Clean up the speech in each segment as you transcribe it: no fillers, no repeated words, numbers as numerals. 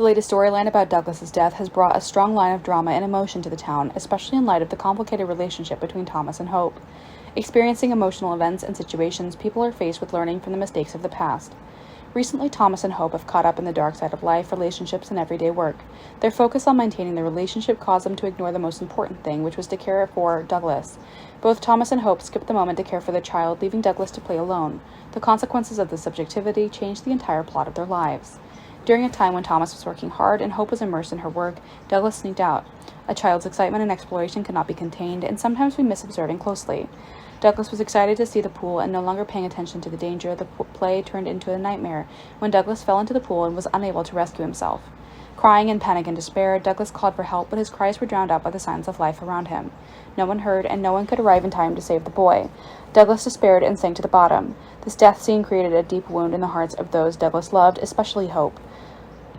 The latest storyline about Douglas's death has brought a strong line of drama and emotion to the town, especially in light of the complicated relationship between Thomas and Hope. Experiencing emotional events and situations, people are faced with learning from the mistakes of the past. Recently, Thomas and Hope have caught up in the dark side of life, relationships, and everyday work. Their focus on maintaining the relationship caused them to ignore the most important thing, which was to care for Douglas. Both Thomas and Hope skipped the moment to care for their child, leaving Douglas to play alone. The consequences of the subjectivity changed the entire plot of their lives. During a time when Thomas was working hard and Hope was immersed in her work, Douglas sneaked out. A child's excitement and exploration could not be contained, and sometimes we miss observing closely. Douglas was excited to see the pool and no longer paying attention to the danger. The play turned into a nightmare when Douglas fell into the pool and was unable to rescue himself. Crying in panic and despair, Douglas called for help, but his cries were drowned out by the signs of life around him. No one heard, and no one could arrive in time to save the boy. Douglas despaired and sank to the bottom. This death scene created a deep wound in the hearts of those Douglas loved, especially Hope.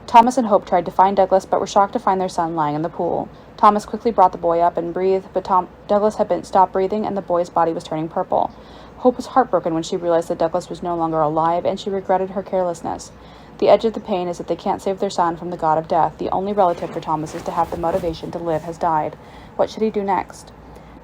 Thomas and Hope tried to find Douglas, but were shocked to find their son lying in the pool. Thomas quickly brought the boy up and breathed, but Douglas had stopped breathing, and the boy's body was turning purple. Hope was heartbroken when she realized that Douglas was no longer alive, and she regretted her carelessness. The edge of the pain is that they can't save their son from the god of death. The only relative for Thomas is to have the motivation to live has died. What should he do next?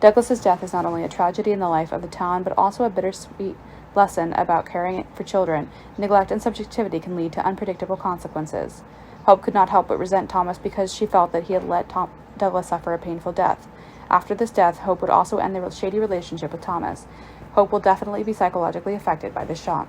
Douglas's death is not only a tragedy in the life of the town, but also a bittersweet lesson about caring for children. Neglect and subjectivity can lead to unpredictable consequences. Hope could not help but resent Thomas because she felt that he had let Douglas suffer a painful death. After this death, Hope would also end the shady relationship with Thomas. Hope will definitely be psychologically affected by this shock.